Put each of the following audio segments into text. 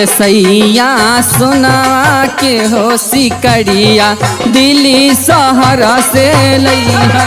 ए सैया सुना के हो सिकड़िया दिल्ली शहर से लैया।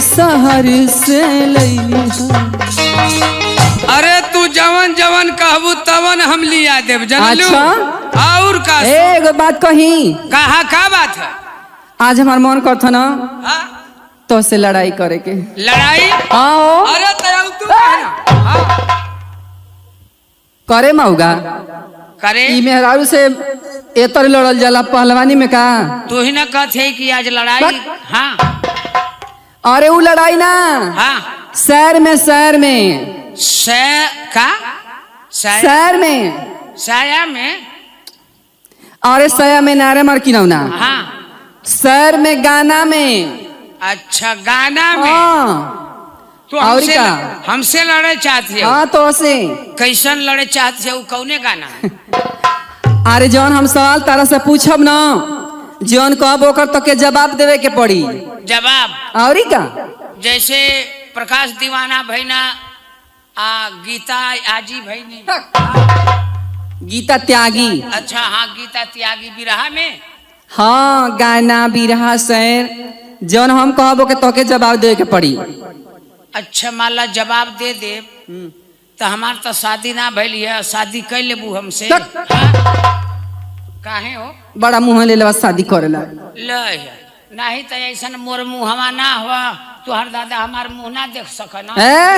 शहर से लैली। अरे तू जवन जवन कहबू तवन हम लिया देव जानलू। अच्छा और का एगो बात कही। कहा का बात है? आज हमार मन करता ना तो से लड़ाई करे के। लड़ाई? हाँ अरे तू कहना करे मऊगा करे ई मेहरारू से एतर लड़ल जाला पहलवानी में का। तू ही ना कहते कि आज लड़ाई। हाँ अरे वो लड़ाई ना हाँ शहर में का शहर में साया में। अरे साया में नारे मार की ना हाँ शहर में गाना में। अच्छा गाना में। हाँ तो और का हमसे लड़े चाहती है? हाँ तो से कैसन लड़े चाहती है? कौने गाना? अरे जौन हम सवाल तारा से पूछब ना जौन कहब ओकर तो के जवाब देवे के पड़ी। जवाब? और का जैसे प्रकाश दीवाना भैना गीता आजी भैनी। गीता त्यागी। अच्छा हाँ गीता त्यागी बिरहा में। हाँ गाना बिरहा शहर जौन हम कहब के तो के जवाब देवे के पड़ी। अच्छा मान जवाब दे दे तो हमार तो शादी ना भइल है। शादी कर लेबू हमसे? काहे हो बड़ा मुँह ले लेवा शादी करेला। नहीं तो ऐसा मोर मुँहवा ना हुआ तुहार दादा हमार मुँह ना देख सकना।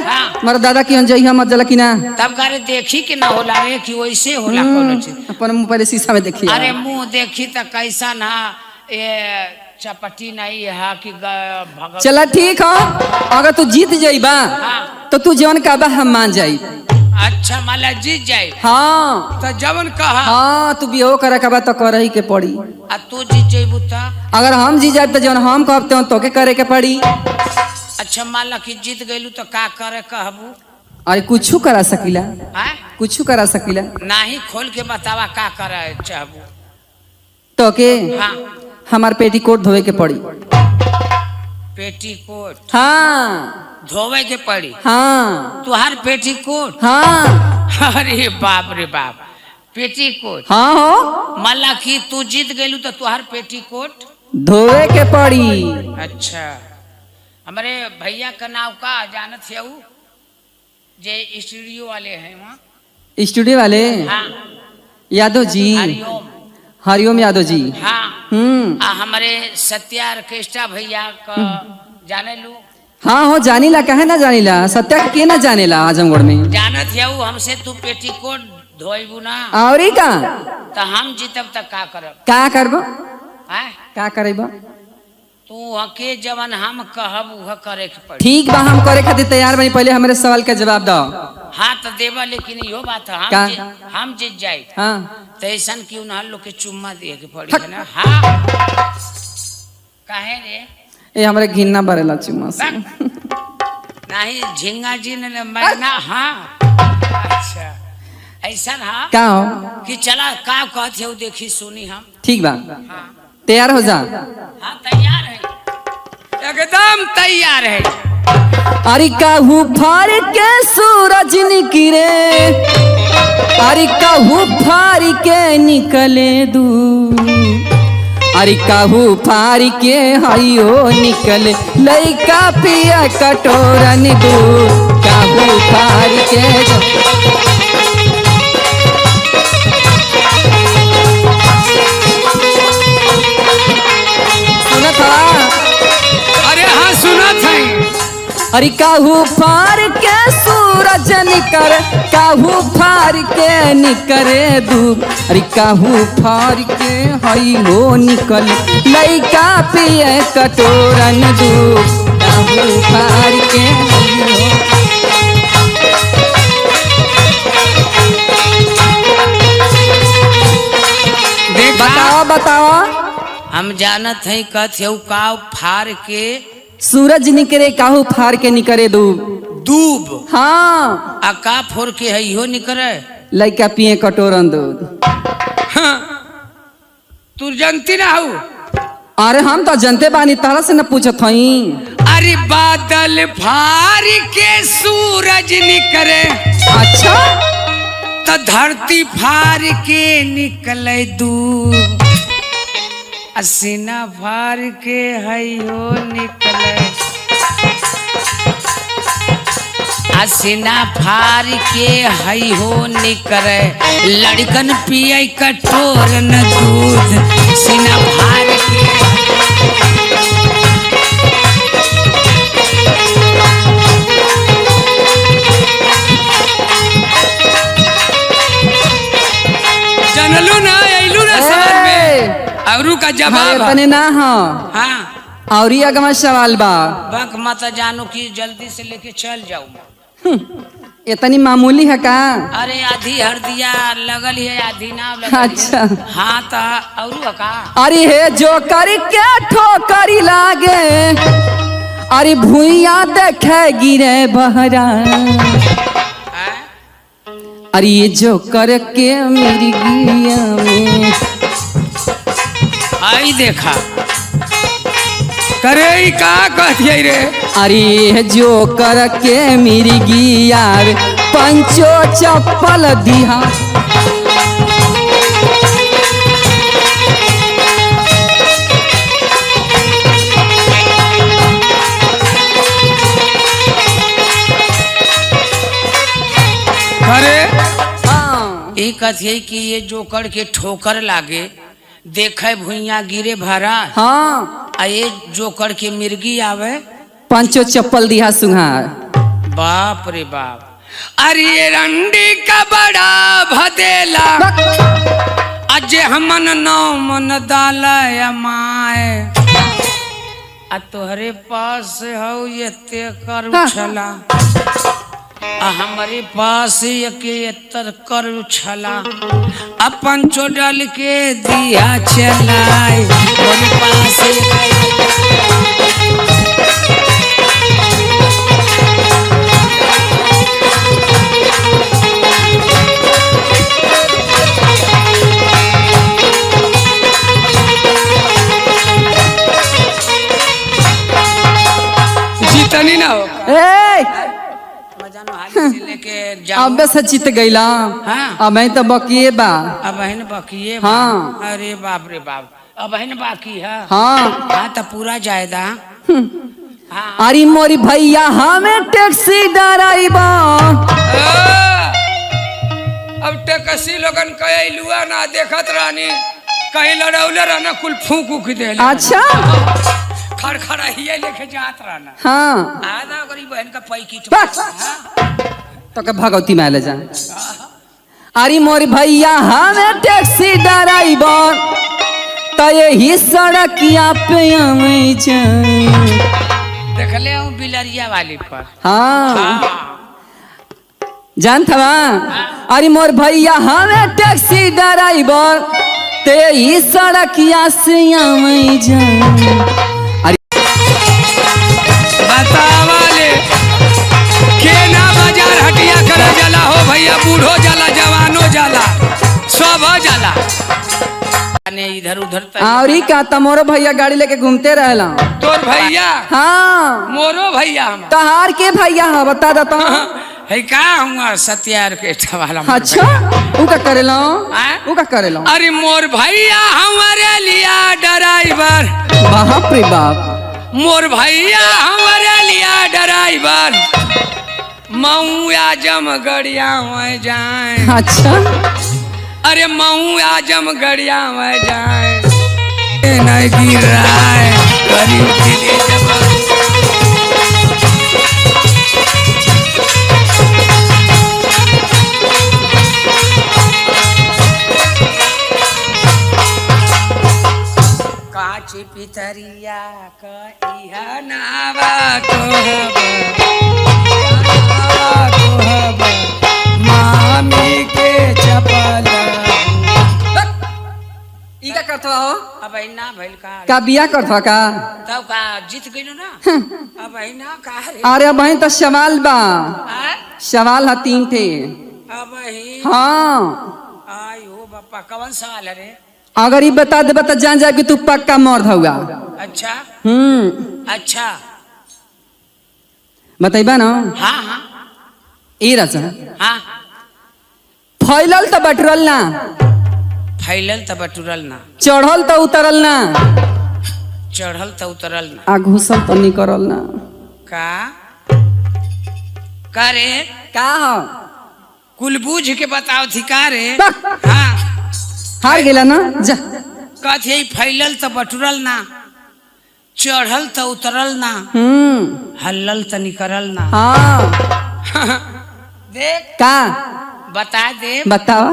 हाँ। मर दादा की जइहा मत जला की ना तब करे देखी कि ना होला रे कि वैसे होला कोनो चीज। अपन मुँह पहले शीशा में देखी। अरे मुँह देखी तो कैसा ना ये चपटी नहीं है कि चला ठीक है अगर तू जीत जाइबा तो तू जवन कहबा हम मान जाई। अच्छा माला जीत जाए। हाँ तो जवन कहा। हाँ तू बिहो करे कहबा तो करही के पड़ी। आ तू जीत जाइबू तो? अगर हम जीत जाए तो जवन हम कहते हो तो के करे के पड़ी। अच्छा माला कि जीत गइलू तो का करे कहबू? अरे कुछ करा सकीला। कुछ करा सकीला नहीं खोल के बतावा का करे चाहबू तो के। हाँ हमार पेटीकोट धोवे के पड़ी। पेटीकोट? हाँ धोवे के पड़ी। हाँ तुहार पेटीकोट? हाँ अरे बाप रे बाप पेटीकोट। हाँ हो माला कि तू जीत गइलू तो तुहार पेटीकोट धोवे के पड़ी। अच्छा हमारे भैया का नाम का जानत है वो जे स्टूडियो वाले हैं वहाँ? स्टूडियो वाले? हाँ यादव जी। हरिओम। हरिओम यादव जी। हाँ हमारे सत्या ऑर्केस्ट्रा भैया का जाने लू? हाँ हो जानीला कहे ना जानीला सत्या के ना जानेला आजमगढ़ में। जानत है वो हमसे तू पेटीकोट धोइबू ना। और का तो हम जीतब तक का करब? का करबो? का करेबो? तू हके जवन हम कहब वह करे के पड़ी। ठीक बा हम करे खातिर तैयार बनी पहले हमारे सवाल का जवाब दो। हाँ तो देवा लेकिन यो बात है हम जीत जाए। हाँ तो ऐसा क्यों ना लोग के चुम्मा दिए के पड़ी है ना। हाँ काहे रे? ये हमारे घिन्ना बरेला चुम्मा से। नहीं झिंगा जी ने मैं ना। हाँ अच्छा ऐसा हाँ का हो कि चला का कहते हो देखी सुनी हम। ठीक बा हाँ तैयार हो जा। हाँ तैयार है एकदम तैयार है। अरे कहू फार के सूरज निकले अरे कहू फार के निकले दू अरे कहू फार के हयो निकले लइका पिया कटोरन दू कहू फार के। अरे हाँ सुना था। अरे काहू फार के सूरज निकर काहू फार के निकरे धूप अरे काहू फार के हई हो निकल लइका पिए कटोरन धूप काहू फार के बताओ बताओ हम जानत है कथयऊ काव फार के सूरज निकरे काहू फार के निकरे दूब। दूब हाँ आ का फोर के है इहो निकरे। लइका पिए कटोरन दूध। हाँ, तू जानती ना हो। अरे हम तो जनते बानी तारा से न पूछत हई। अरे बादल फार के सूरज निकरे अच्छा तो धरती फार के निकले दूब। असीना फार के हयो निकले। असीना फार के हयो निकले। लड़कन पिए कटोरन दूध। सीना फार के जनलू ना अइलू ना समझ में। औरू का जवाब तने ना हो। हाँ और अगमा सवाल बा। बक मत जानू कि जल्दी से लेके चल जाऊँ। इतनी मामूली है का? अरे आधी हरदिया लगल है आधी ना लगल अच्छा। है। हाँ तो औरू का अरे हे जो करके ठोकरी लागे। अरे भूइया देखे गिरे बहरा। अरे ये जो करके मेरी गिया में आई देखा करे का कहती रे। अरे जो करके मेरी गिया पंचो चप्पल दिहा। करे हाँ एक कथिए कि ये जोकर के ठोकर लागे देखे भुइया गिरे भरा। हाँ आ ये जोकर के मिर्गी आवे पंचो चप्पल दिहा सुहार। बाप रे बाप। अरे रंडी का बड़ा भदेला अजे हमन नौ मन दाल माए। आ तोहरे पास हो ये ते कर छला। आ हमारे पास ये तर कर छला। अपन चोडल के दिया चलाए मेरे पास जीतनी ना हो। लेके जाओ। अब से चित गईला। हाँ। अब तो बकिए बा। अब बहन बाकी है। हाँ। अरे बाप रे बाप अब बहन बाकी है। हाँ हाँ तो पूरा जायदा। हाँ अरे मोरी भैया हमें टैक्सी डराइबा। अब टैक्सी लोगन कहे लुआ ना देखत रानी कहीं लड़ौले रहना कुल फूक उक दे। अच्छा खड़खड़ा ही लेके जात रहना। हाँ आधा गरीब बहन का पैकीट। बस। तो के भगवती में ले जा। अरे मोरी भैया हमें टैक्सी डराइबा तो यही सड़किया पे हमें देख ले हूँ बिलरिया वाली पर। हाँ जान था। अरे मोर भैया हमें टैक्सी डराइबर ते ही सड़किया से हमें बतावाले के ना बाजार हटिया करा जाला हो भैया। बूढ़ो जाला जवानो जाला सब जाला। इधर उधर और का तमोरो भैया गाड़ी लेके घूमते रहला। तोर भैया? हाँ मोरो भैया हम। तहार के भैया है बता देता। है का हुआ सत्यार के वाला। अच्छा उ का करेला? उ का करेला? अरे मोर भैया हमारे लिया ड्राइवर। बाप रे बाप। मोर भैया हमारे लिया ड्राइवर। मऊ आजम गड़िया में जाए। अच्छा अरे मऊ आजम गड़िया में जाए नहीं गिराए गरीब दिले जवान। काची पितरिया कहिया नावा कोहबा मामी के चपल। ई का करत बतावा हो अब ना भइल का बिया करता का तब का जीत गइलो ना अब ना का रे अरे बहन तो सवाल बा आय? सवाल है 3 थे अब ही हाँ आयो बापा कौन सवाल है रे अगर ये बता दे बता जान जाए कि तू पक्का मर्द होगा अच्छा अच्छा बताइबा ना हाँ हाँ ए रचा हाँ फैलल तो बटरल ना फैलल त बटुरल ना चढ़ल तो उतरल ना चढ़ल त उतरल ना आ घुसल तो निकरल ना का रे का हो कुल बूझ के बताओ थी का रे बक। हाँ हार गेला ना जा कथे फैलल त बटुरल ना चढ़ल त उतरल ना हल्लल त निकरल ना हाँ देख का बता दे बतावा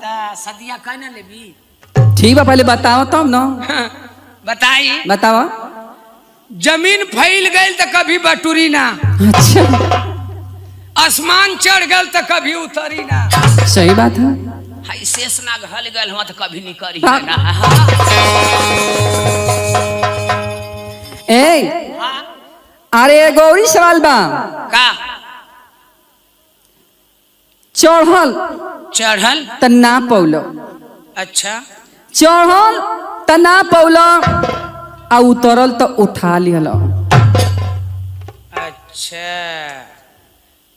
ता सदिया कह ना लेबी ठीक बा पहले बताओ तब ना बताई बतावा जमीन फैल गई त कभी बटुरी ना अच्छा आसमान चढ़ गल त कभी उतरी ना सही बात है हाय शेष ना घल गल हुआ त कभी निकरी हाँ। ना ए हाँ। अरे गौरी सवाल बा का चढ़ल चढ़ल त ना पौलो अच्छा चढ़ल त ना पौलो आ उतरल त उठा लिहल अच्छा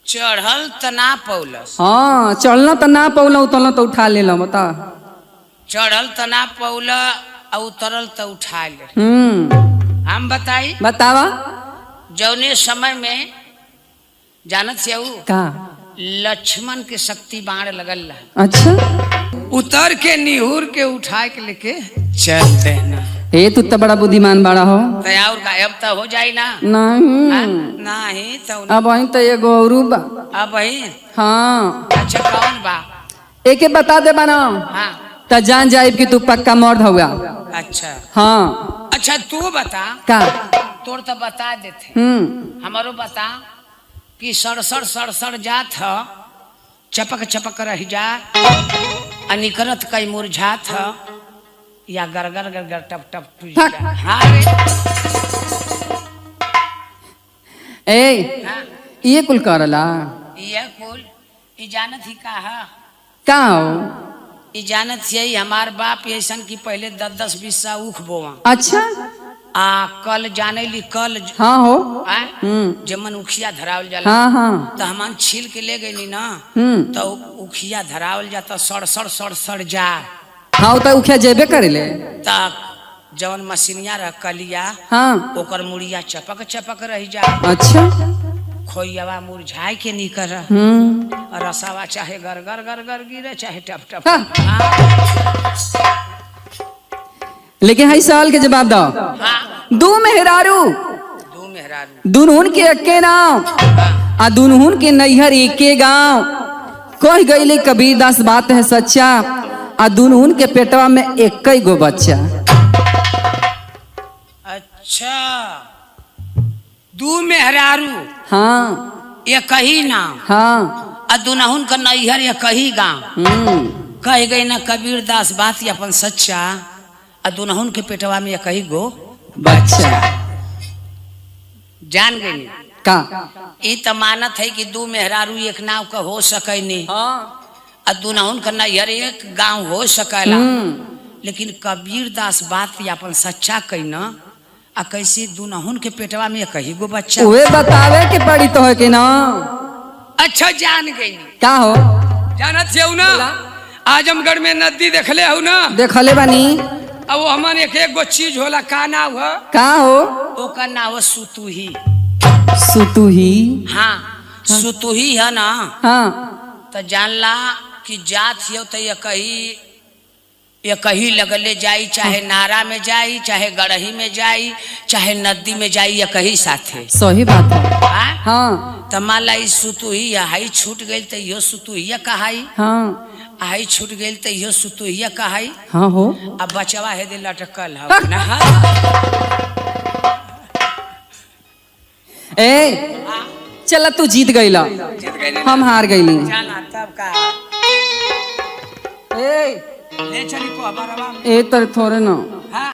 चढ़ल त ना पौलस हाँ चढ़ल त ना पौलो उतरल त उठा लेला बता चढ़ल त ना पौल आ उतरल त उठा ले हम बताई बतावा जौने समय में जानत से का लक्ष्मण के शक्ति बाण लगल रहा अच्छा उतर के निहुर के उठा के लेके चल देना ए तू तो बड़ा बुद्धिमान बड़ा हो तैयार का अब तो हो जाई ना नहीं नहीं तो अब वही तो ये गौरू बा अब वही हाँ अच्छा कौन बा एक बता दे बना हाँ त जान जाए कि तू पक्का मर्द होगा अच्छा हाँ अच्छा तू बता का तोर तो बता देते हमारो बता कि सड़सड़ सड़सड़ जात ह चपक चपक रह जा अनिकरत कई मुरझात ह या गरगर गरगर टप टप टूट जा हाँ रे ए हाँ ये कुल करला ये कुल ई जानत ही का है का हो ई जानत यही हमार बाप ऐसन की पहले 10-10-20 सा उख बोवा अच्छा आ कल जाने ली कल हाँ हो जमन उखिया धरावल जाला हाँ हाँ तो हमन छील के ले गई ना तो उखिया धरावल जाता सड़सड़ सड़सड़ जा हाँ तो उखिया जेबे करेले तक जवन मशीनिया रह कलिया हाँ ओकर मुड़िया चपक चपक रह जा अच्छा खोइयावा मुरझाई के निकर रसावा चाहे गरगर गरगर गिरे चाहे टप टप हाँ। लेकिन हई सवाल के जवाब दो हाँ दू मेहरारू दू मेहरारू दुनहुन के एके नाव आ दुनहुन के नैहर एके गांव कह गईले कबीरदास बात है सच्चा आ दुनहुन के पेटवा में एक गो बच्चा अच्छा दू मेहरारू हाँ एक ही नाम हाँ आ दुनहुन का नैहर एक ही गांव कह गई ना कबीरदास बात ये अपन सच्चा आ दुनहुन के पेटवा में एक ही गो बच्चा जान गई का ई त मानत है कि दू मेहरारू एक नाव का हो सके नहीं आ दुनहुन का नैहर एक गांव हो सकेला लेकिन कबीरदास बात ये अपन सच्चा कही ना आ कैसे दुनहुन के पेटवा में एक ही गो बच्चा वे बतावे के पड़ी तो है कि ना अच्छा जान गई का हो जानत से ना आजमगढ़ में नदी देखले हो ना देखले बानी अब वो हमार एक गो चीज होला का नाव है का हो ओका नाव है सुतुही सुतुही हाँ सुतुही है ना हाँ तो जानला कि जात हो तो ये कहीं लगले जाई चाहे नारा में जाई चाहे गड़ही में जाई चाहे नदी में जाई ये कहीं साथे सही बात है हाँ हाँ तो मान ला सुतुही हाई छूट गई तो यो सुतुहिया कहाई हाँ आई छूट गई तो यो सुतुहिया कहाई हाँ हो अब बचवा है दे लटकल हो ए चल तू जीत गईला हम हार गईली जाना तब का ए ले चली को हमारा ए तर थोड़े ना